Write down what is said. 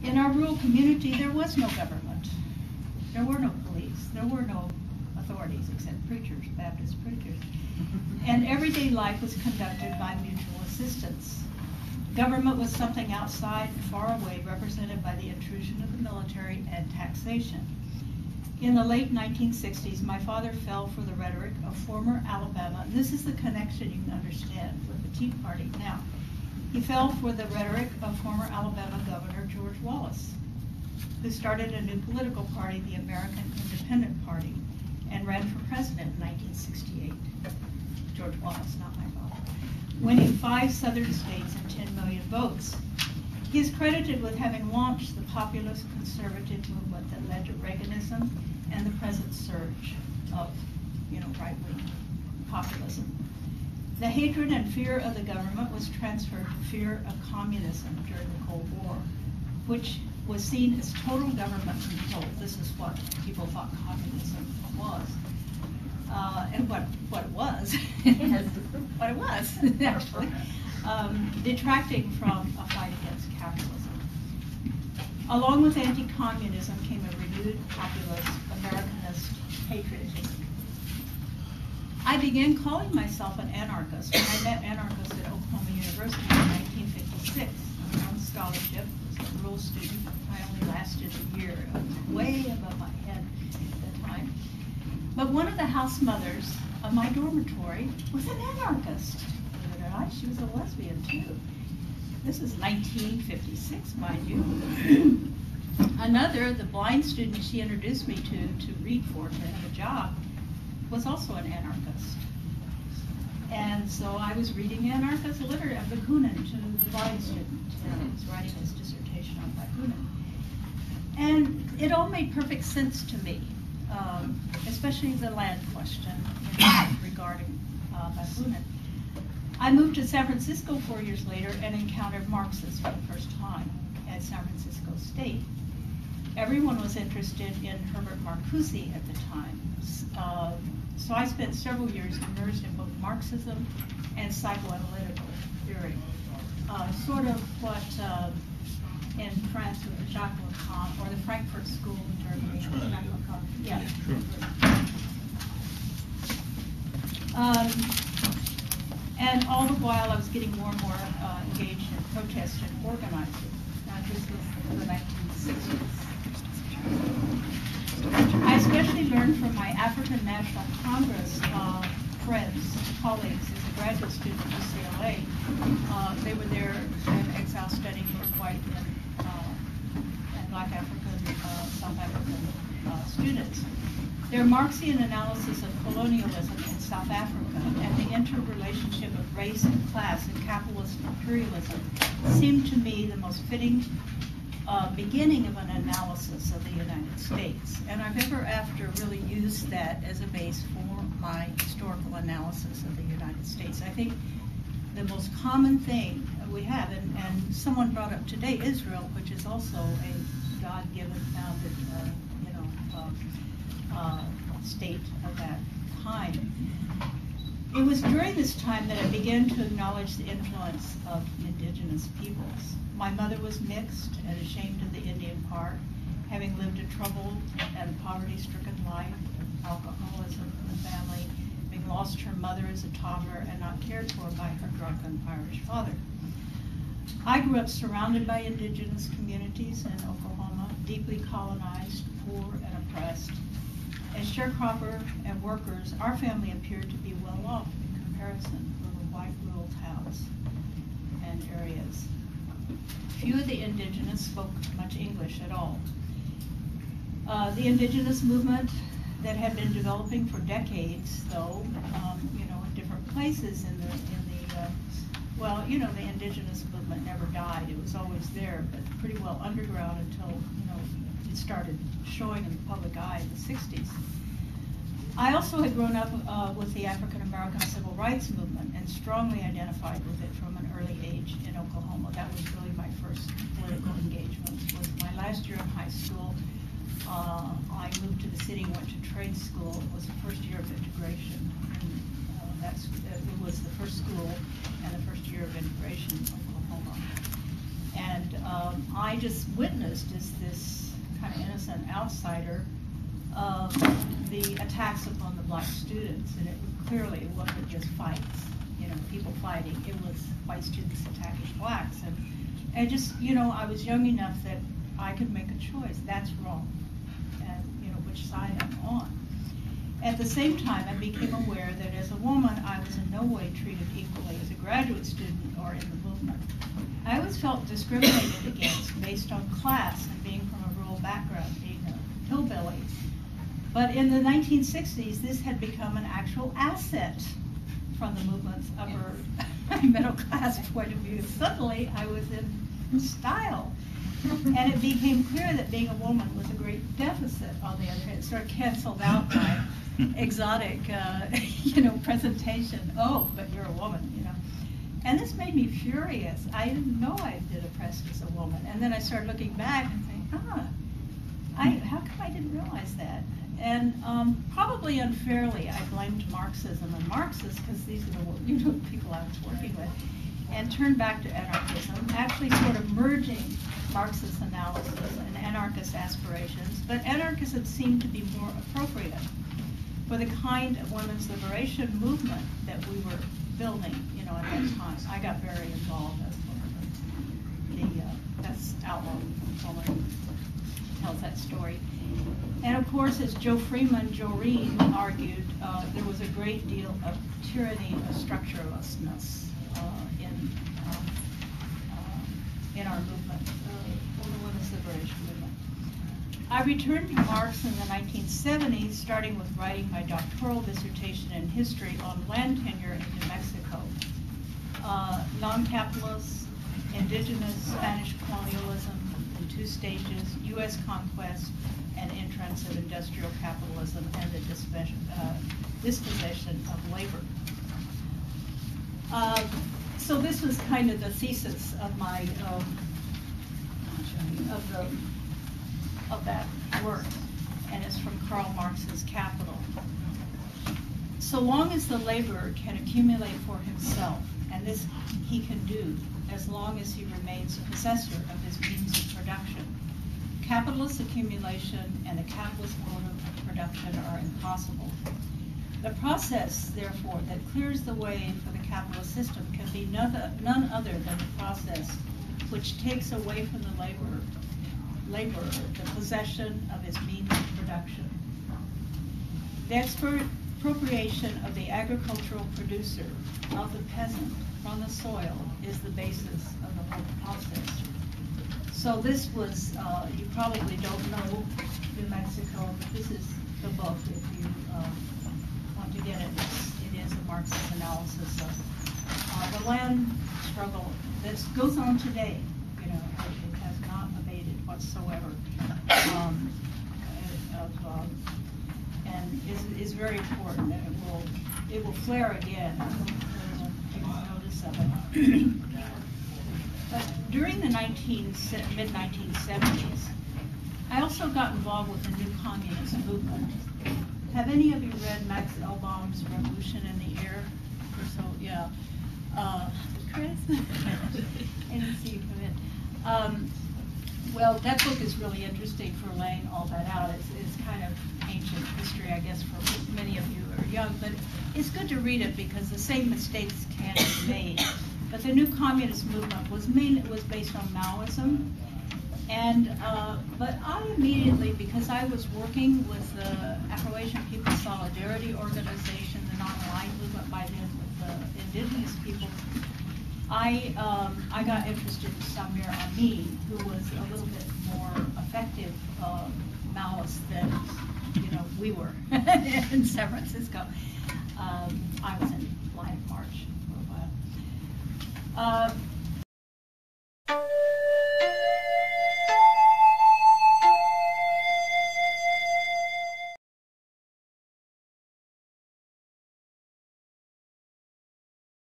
In our rural community, there was no government. There were no police. There were no authorities except preachers, Baptist preachers. And everyday life was conducted by mutual assistance. Government was something outside and far away, represented by the intrusion of the military and taxation. In the late 1960s, my father fell for the rhetoric of former Alabama. This is the connection you can understand with the Tea Party now. He fell for the rhetoric of former Alabama Governor George Wallace, who started a new political party, the American Independent Party, and ran for president in 1968. George Wallace, not my father. Winning 5 southern states and 10 million votes. He is credited with having launched the populist conservative movement that led to Reaganism and the present surge of, right-wing populism. The hatred and fear of the government was transferred to fear of communism during the Cold War, which was seen as total government control. This is what people thought communism was. And what it was, what it was, actually, detracting from a fight against capitalism. Along with anti-communism came a renewed populist, Americanist patriotism. I began calling myself an anarchist when I met anarchists at Oklahoma University in 1956. I was on scholarship, was a rural student. I only lasted a year. I was way above my head at the time. But one of the house mothers of my dormitory was an anarchist. Believe it or not, she was a lesbian too. This is 1956, mind you. Another, the blind student she introduced me to read for to have a job, was also an anarchist. And so I was reading anarchist literature of Bakunin to the blind student. He was writing his dissertation on Bakunin. And it all made perfect sense to me, especially the land question regarding Bakunin. I moved to San Francisco 4 years later and encountered Marxists for the first time at San Francisco State. Everyone was interested in Herbert Marcuse at the time. So I spent several years immersed in both Marxism and psychoanalytical theory. Sort of what in France with Jacques Lacan, or the Frankfurt School in Germany. Jacques Lacan. Yeah. And all the while I was getting more and more engaged in protest and organizing. This was the 1960s. I especially learned from my African National Congress friends, colleagues, as a graduate student at UCLA. They were there in exile studying both white and black African, South African students. Their Marxian analysis of colonialism in South Africa and the interrelationship of race and class and capitalist imperialism seemed to me the most fitting beginning of an analysis of the United States. And I've ever after really used that as a base for my historical analysis of the United States. I think the most common thing we have, and someone brought up today Israel, which is also a God-given founded state of that time. It was during this time that I began to acknowledge the influence of indigenous peoples. My mother was mixed and ashamed of the Indian part, having lived a troubled and poverty-stricken life, alcoholism in the family, having lost her mother as a toddler and not cared for by her drunken Irish father. I grew up surrounded by indigenous communities in Oklahoma, deeply colonized, poor, and oppressed. As sharecropper and workers, our family appeared to be well off in comparison with the white rural towns and areas. Few of the indigenous spoke much English at all. The indigenous movement that had been developing for decades, though, in different places the indigenous movement never died. It was always there, but pretty well underground until, it started showing in the public eye in the 60s. I also had grown up with the African American Civil Rights Movement and strongly identified with it from an early age in Oklahoma. That was really my first political engagement. It was my last year in high school. I moved to the city, went to trade school. It was the first year of integration. And it was the first school and the first year of integration in Oklahoma. And I just witnessed as this kind of innocent outsider the attacks upon the black students, and it clearly wasn't just fights, you know, people fighting. It was white students attacking blacks, and just, you know, I was young enough that I could make a choice. That's wrong, and you know which side I'm on. At the same time, I became aware that as a woman, I was in no way treated equally as a graduate student or in the movement. I always felt discriminated against based on class and being from a rural background, being a hillbilly. But in the 1960s, this had become an actual asset from the movement's upper middle class point of view. Suddenly, I was in style. And it became clear that being a woman was a great deficit, on the other hand. It sort of canceled out my exotic, you know, presentation. Oh, but you're a woman, you know. And this made me furious. I didn't know I'd been oppressed as a woman. And then I started looking back and saying, how come I didn't realize that? And probably unfairly, I blamed Marxism and Marxists, because these are the, you know, people I was working with, and turned back to anarchism, actually sort of merging Marxist analysis and anarchist aspirations. But anarchism seemed to be more appropriate for the kind of women's liberation movement that we were building, you know, at that time. I got very involved as that's Outlaw Woman tells that story. And of course, as Joe Joreen argued, there was a great deal of tyranny of structurelessness in our movement, the women's liberation movement. I returned to Marx in the 1970s, starting with writing my doctoral dissertation in history on land tenure in New Mexico. Non-capitalist, indigenous Spanish colonialism in 2 stages, U.S. conquest, and entrance of industrial capitalism and the dispossession of labor. So this was kind of the thesis of my of that work, and it's from Karl Marx's Capital. So long as the laborer can accumulate for himself, and this he can do as long as he remains possessor of his means of production, capitalist accumulation and the capitalist mode of production are impossible. The process, therefore, that clears the way for the capitalist system can be none other than the process which takes away from the laborer the possession of his means of production. The expropriation of the agricultural producer, of the peasant, from the soil is the basis of the whole process. So this was, you probably don't know New Mexico, but this is the book if you want to get it. It is a Marxist analysis of the land struggle that goes on today. You know, it has not abated whatsoever, and is very important, and it will flare again. Take notice of it. But during the mid-1970s, I also got involved with the new communist movement. Have any of you read Max Elbaum's Revolution in the Air? Or so, yeah. Chris? I didn't see you come in. Well, that book is really interesting for laying all that out. It's kind of ancient history, I guess, for many of you who are young, but it's good to read it because the same mistakes can be made. But the new communist movement was based on Maoism, and but I immediately, because I was working with the Afro-Asian People's Solidarity Organization, the non-aligned movement by then with the indigenous people, I got interested in Samir Amin, who was a little bit more effective Maoist than we were in San Francisco. I was in Line of March for a while.